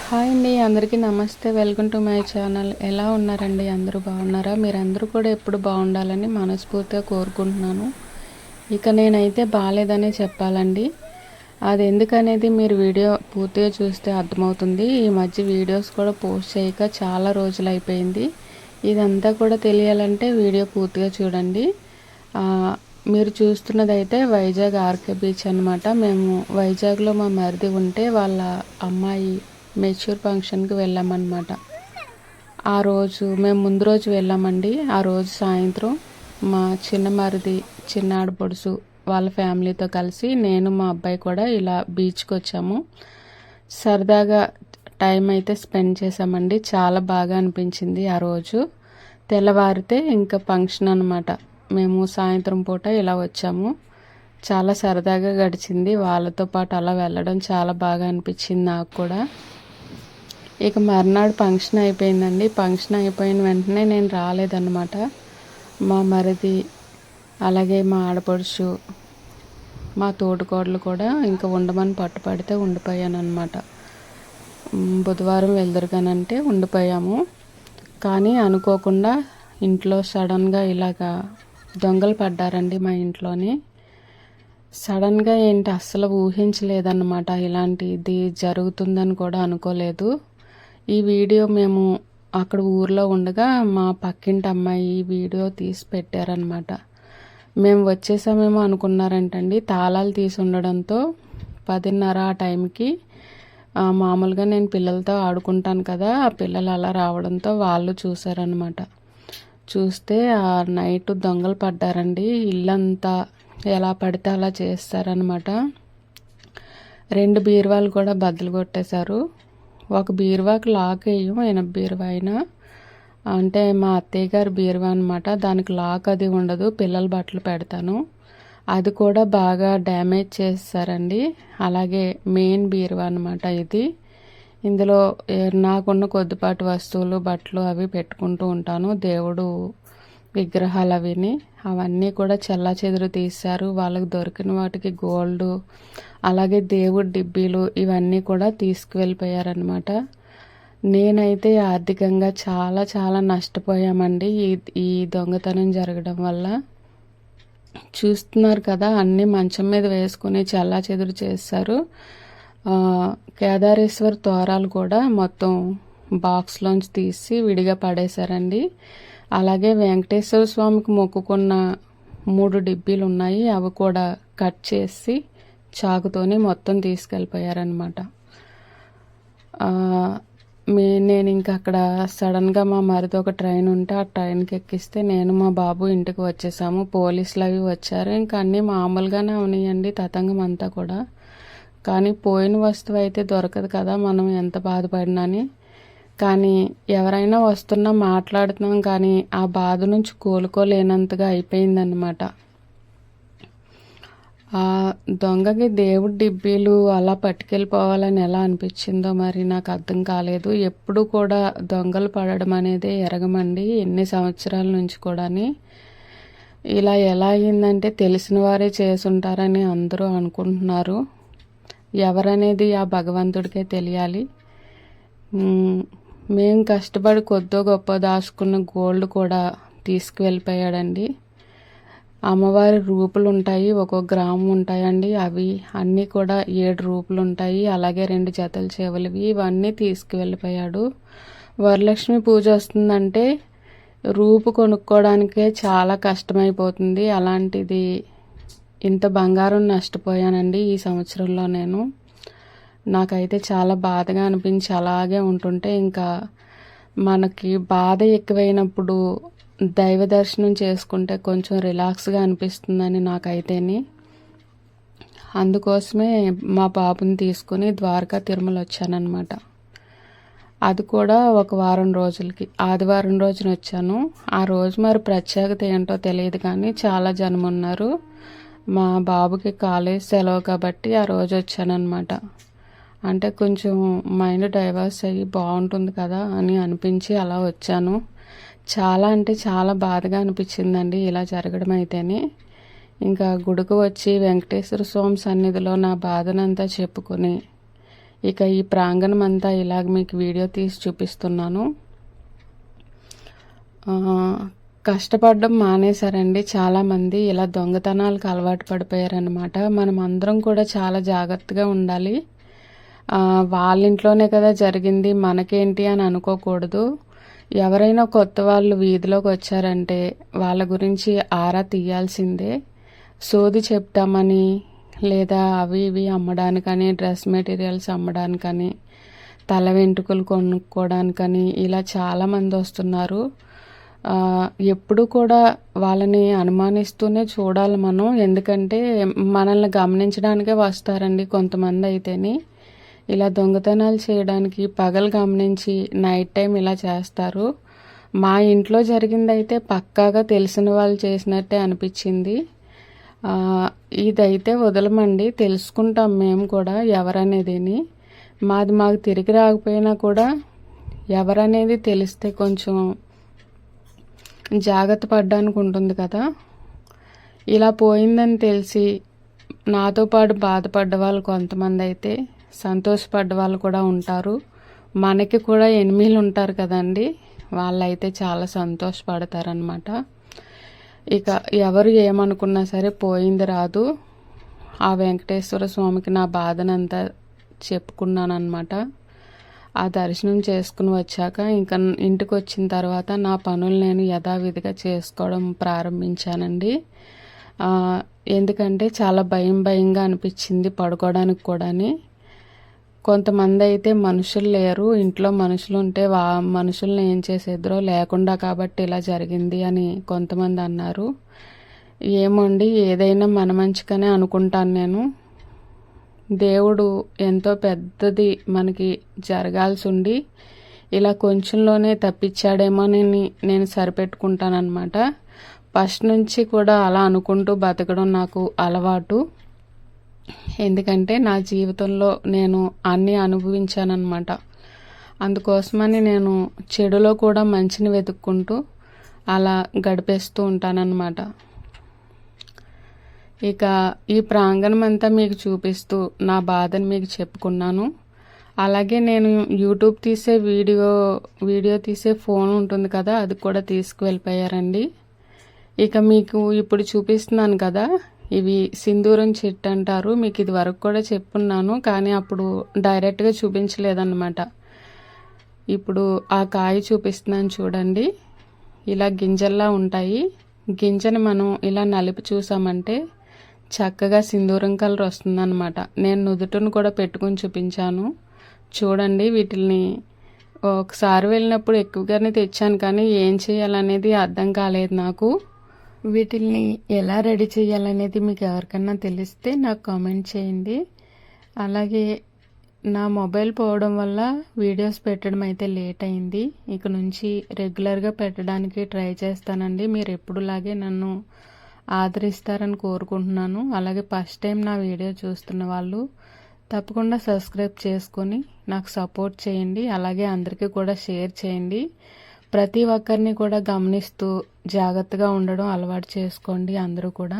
Hi అండి, అందరికీ నమస్తే. Welcome to my channel. ఎలా ఉన్నారండి? అందరూ బాగున్నారా? మీరందరూ కూడా ఎప్పుడు బాగుండాలని మనస్ఫూర్తిగా కోరుకుంటున్నాను. ఇక నేనైతే బాగాలేదనే చెప్పాలండి. అది ఎందుకనేది మీరు వీడియో పూర్తిగా చూస్తే అర్థమవుతుంది. ఈ మధ్య వీడియోస్ కూడా పోస్ట్ చేయక చాలా రోజులు అయిపోయింది. ఇదంతా కూడా తెలియాలంటే వీడియో పూర్తిగా చూడండి. మీరు చూస్తున్నదైతే వైజాగ్ ఆర్కే బీచ్ అనమాట. మేము వైజాగ్లో మా మరిది ఉంటే వాళ్ళ అమ్మాయి మెచ్యూర్ ఫంక్షన్కి వెళ్ళామన్నమాట. ఆ రోజు మేము ముందు రోజు వెళ్ళామండి. ఆ రోజు సాయంత్రం మా చిన్న మరిది, చిన్న ఆడపడుచు వాళ్ళ ఫ్యామిలీతో కలిసి నేను మా అబ్బాయి కూడా ఇలా బీచ్కి వచ్చాము. సరదాగా టైం అయితే స్పెండ్ చేసామండి. చాలా బాగా అనిపించింది ఆ రోజు. తెల్లవారితే ఇంకా ఫంక్షన్ అనమాట. మేము సాయంత్రం పూట ఇలా వచ్చాము. చాలా సరదాగా గడిచింది. వాళ్ళతో పాటు అలా వెళ్ళడం చాలా బాగా అనిపించింది నాకు కూడా. ఇక మర్నాడు ఫంక్షన్ అయిపోయిందండి. ఫంక్షన్ అయిపోయిన వెంటనే నేను రాలేదన్నమాట. మా మరిది అలాగే మా ఆడపడుచు, మా తోటికోడలు కూడా ఇంకా ఉండమని పట్టుపడితే ఉండిపోయాను అనమాట. బుధవారం వెళ్దురుగానంటే ఉండిపోయాము. కానీ అనుకోకుండా ఇంట్లో సడన్గా ఇలాగా దొంగలు పడ్డారండి మా ఇంట్లోని. సడన్గా ఏంటి అస్సలు ఊహించలేదన్నమాట. ఇలాంటిది జరుగుతుందని కూడా అనుకోలేదు. ఈ వీడియో మేము అక్కడ ఊర్లో ఉండగా మా పక్కింటి అమ్మాయి ఈ వీడియో తీసి పెట్టారనమాట. మేము వచ్చేసామేమో అనుకున్నారంటండి. తాళాలు తీసి ఉండడంతో 10:30 ఆ టైంకి మామూలుగా నేను పిల్లలతో ఆడుకుంటాను కదా, ఆ పిల్లలు అలా రావడంతో వాళ్ళు చూసారనమాట. చూస్తే ఆ నైట్ దొంగలు పడ్డారండి. ఇల్లంతా ఎలా పడితే అలా చేస్తారనమాట. 2 బీరువాలు కూడా బద్దలు కొట్టేశారు. ఒక బీరువాకి లాక్ వేయం, ఎనప బీరువా అయినా అంటే మా అత్తయ్య గారి బీరువా అనమాట. దానికి లాక్ అది ఉండదు, పిల్లల బట్టలు పెడతాను. అది కూడా బాగా డ్యామేజ్ చేస్తారండి. అలాగే మెయిన్ బీరువా అనమాట ఇది. ఇందులో నాకున్న కొద్దిపాటి వస్తువులు, బట్టలు అవి పెట్టుకుంటూ ఉంటాను. దేవుడు విగ్రహాలు అవిని అవన్నీ కూడా చెల్లాచెదురు తీశారు. వాళ్ళకి దొరికిన వాటికి గోల్డ్, అలాగే దేవుడి డిబ్బీలు ఇవన్నీ కూడా తీసుకువెళ్ళిపోయారనమాట. నేనైతే ఆర్థికంగా చాలా చాలా నష్టపోయామండి ఈ దొంగతనం జరగడం వల్ల. చూస్తున్నారు కదా, అన్నీ మంచం మీద వేసుకుని చెల్లాచెదురు చేశారు. కేదారేశ్వర్ తోరాలు కూడా మొత్తం బాక్స్లోంచి తీసి విడిగా పడేశారండి. అలాగే వెంకటేశ్వర స్వామికి మొక్కుకున్న 3 డిబ్బీలు ఉన్నాయి, అవి కూడా కట్ చేసి చాకుతోని మొత్తం తీసుకెళ్ళిపోయారనమాట. నేను ఇంకా అక్కడ సడన్గా మా మరిది ఒక ట్రైన్ ఉంటే ఆ ట్రైన్కి ఎక్కిస్తే నేను మా బాబు ఇంటికి వచ్చేసాము. పోలీసులు అవి వచ్చారు. ఇంకా అన్నీ మామూలుగానే ఉన్నాయండి తతంగం అంతా కూడా. కానీ పోయిన వస్తువు అయితే దొరకదు కదా, మనం ఎంత బాధపడినాని. కానీ ఎవరైనా వస్తున్నా మాట్లాడుతున్నాం, కానీ ఆ బాధ నుంచి కోలుకోలేనంతగా అయిపోయిందన్నమాట. ఆ దొంగకి దేవుడి డిబ్బీలు అలా పట్టుకెళ్ళిపోవాలని ఎలా అనిపించిందో మరి నాకు అర్థం కాలేదు. ఎప్పుడు కూడా దొంగలు పడడం అనేది ఎరగమండి, ఎన్ని సంవత్సరాల నుంచి కూడాని. ఇలా ఎలా అయిందంటే తెలిసిన వారే చేసుంటారని అందరూ అనుకుంటున్నారు. ఎవరనేది ఆ భగవంతుడికే తెలియాలి. మేము కష్టపడి కొద్దో గొప్ప దాచుకున్న గోల్డ్ కూడా తీసుకువెళ్ళిపోయాడండి. అమ్మవారి రూపులు ఉంటాయి, 1 గ్రాము ఉంటాయండి. అవి అన్నీ కూడా 7 రూపులు ఉంటాయి. అలాగే 2 జతల చెవులవి ఇవన్నీ తీసుకువెళ్ళిపోయాడు. వరలక్ష్మి పూజ వస్తుందంటే రూపు కొనుక్కోవడానికే చాలా కష్టమైపోతుంది. అలాంటిది ఇంత బంగారం నష్టపోయానండి ఈ సంవత్సరంలో నేను. నాకైతే చాలా బాధగా అనిపించి అలాగే ఉంటుంటే ఇంకా మనకి బాధ ఎక్కువైనప్పుడు దైవ దర్శనం చేసుకుంటే కొంచెం రిలాక్స్గా అనిపిస్తుందని నాకైతేని. అందుకోసమే మా బాబుని తీసుకుని ద్వారకా తిరుమల వచ్చానన్నమాట. అది కూడా ఒక వారం రోజులకి, ఆదివారం రోజున వచ్చాను. ఆ రోజు మరి ప్రత్యేకత ఏంటో తెలియదు కానీ చాలా జనం ఉన్నారు. మా బాబుకి కాలేజ్ సెలవు కాబట్టి ఆ రోజు వచ్చానన్నమాట. అంటే కొంచెం మైండ్ డైవర్స్ అయ్యి బాగుంటుంది కదా అని అనిపించి అలా వచ్చాను. చాలా అంటే చాలా బాధగా అనిపించిందండి ఇలా జరగడం అయితేనే. ఇంకా గుడికి వచ్చి వెంకటేశ్వర స్వామి సన్నిధిలో నా బాధనంతా చెప్పుకొని ఇక ఈ ప్రాంగణం అంతా ఇలాగ మీకు వీడియో తీసి చూపిస్తున్నాను. కష్టపడడం మానేశారండి చాలామంది, ఇలా దొంగతనాలకు అలవాటు పడిపోయారనమాట. మనం అందరం కూడా చాలా జాగ్రత్తగా ఉండాలి. వాళ్ళ ఇంట్లోనే కదా జరిగింది, మనకేంటి అని అనుకోకూడదు. ఎవరైనా కొత్త వాళ్ళు వీధిలోకి వచ్చారంటే వాళ్ళ గురించి ఆరా తీయాల్సిందే. సోది చెప్తామని లేదా అవి ఇవి అమ్మడానికని, డ్రెస్ మెటీరియల్స్ అమ్మడానికని, తల వెంట్రుకలు కొనుక్కోవడానికని ఇలా చాలామంది వస్తున్నారు. ఎప్పుడు కూడా వాళ్ళని అనుమానిస్తూనే చూడాలి మనం. ఎందుకంటే మనల్ని గమనించడానికే వస్తారండి కొంతమంది అయితేని. ఇలా దొంగతనాలు చేయడానికి పగలు గమనించి నైట్ టైం ఇలా చేస్తారు. మా ఇంట్లో జరిగిందైతే పక్కాగా తెలిసిన వాళ్ళు చేసినట్టే అనిపించింది. ఇదైతే వదలమండి, తెలుసుకుంటాం మేము కూడా ఎవరనేదిని. మాకు తిరిగి రాకపోయినా కూడా ఎవరనేది తెలిస్తే కొంచెం జాగ్రత్త పడడానికి ఉంటుంది కదా. ఇలా పోయిందని తెలిసి నాతో పాటు బాధపడ్డ వాళ్ళు కొంతమంది అయితే సంతోషపడ్డ వాళ్ళు కూడా ఉంటారు. మనకి కూడా ఎనిమిలు ఉంటారు కదండి, వాళ్ళైతే చాలా సంతోషపడతారనమాట. ఇక ఎవరు ఏమనుకున్నా సరే పోయింది రాదు. ఆ వెంకటేశ్వర స్వామికి నా బాధనంతా చెప్పుకున్నానమాట. ఆ దర్శనం చేసుకుని వచ్చాక ఇంకా ఇంటికి వచ్చిన తర్వాత నా పనులు నేను యథావిధిగా చేసుకోవడం ప్రారంభించానండి. ఎందుకంటే చాలా భయంగా అనిపించింది పడుకోవడానికి కూడాని. కొంతమంది అయితే మనుషులు లేరు, ఇంట్లో మనుషులు ఉంటే మనుషుల్ని ఏం చేసేద్దరో లేకుండా కాబట్టి ఇలా జరిగింది అని కొంతమంది అన్నారు. ఏమోండి, ఏదైనా మన మంచిగానే అనుకుంటాను నేను. దేవుడు ఎంతో పెద్దది మనకి జరగాల్సి ఉండి ఇలా కొంచెంలోనే తప్పించాడేమోనని నేను సరిపెట్టుకుంటానన్నమాట. ఫస్ట్ నుంచి కూడా అలా అనుకుంటూ బతకడం నాకు అలవాటు. ఎందుకంటే నా జీవితంలో నేను అన్నీ అనుభవించానన్నమాట. అందుకోసమని నేను చెడులో కూడా మంచిని వెతుక్కుంటూ అలా గడిపేస్తూ ఉంటానన్నమాట. ఇక ఈ ప్రాంగణం అంతా మీకు చూపిస్తూ నా బాధను మీకు చెప్పుకున్నాను. అలాగే నేను యూట్యూబ్ తీసే వీడియో తీసే ఫోన్ ఉంటుంది కదా, అది కూడా తీసుకువెళ్ళిపోయారండి. ఇక మీకు ఇప్పుడు చూపిస్తున్నాను కదా, ఇవి సింధూరం చెట్టు అంటారు. మీకు ఇది వరకు కూడా చెప్పున్నాను, కానీ అప్పుడు డైరెక్ట్గా చూపించలేదన్నమాట. ఇప్పుడు ఆ కాయ చూపిస్తున్నాను చూడండి. ఇలా గింజల్లా ఉంటాయి. గింజని మనం ఇలా నలిపి చూసామంటే చక్కగా సింధూరం కలర్ వస్తుందన్నమాట. నేను నుదుటను కూడా పెట్టుకుని చూపించాను చూడండి. వీటిని ఒకసారి వెళ్ళినప్పుడు ఎక్కువగానే తెచ్చాను, కానీ ఏం చేయాలనేది అర్థం కాలేదు నాకు. వీటిల్ని ఎలా రెడీ చేయాలనేది మీకు ఎవరికన్నా తెలిస్తే నాకు కామెంట్ చేయండి. అలాగే నా మొబైల్ పోవడం వల్ల వీడియోస్ పెట్టడం అయితే లేట్ అయింది. ఇక నుంచి రెగ్యులర్గా పెట్టడానికి ట్రై చేస్తానండి. మీరు ఎప్పుడులాగే నన్ను ఆదరిస్తారని కోరుకుంటున్నాను. అలాగే ఫస్ట్ టైం నా వీడియో చూస్తున్న వాళ్ళు తప్పకుండా సబ్స్క్రైబ్ చేసుకొని నాకు సపోర్ట్ చేయండి. అలాగే అందరికీ కూడా షేర్ చేయండి. ప్రతి ఒక్కరిని కూడా గమనిస్తూ జాగ్రత్తగా ఉండడం అలవాటు చేసుకోండి అందరూ కూడా.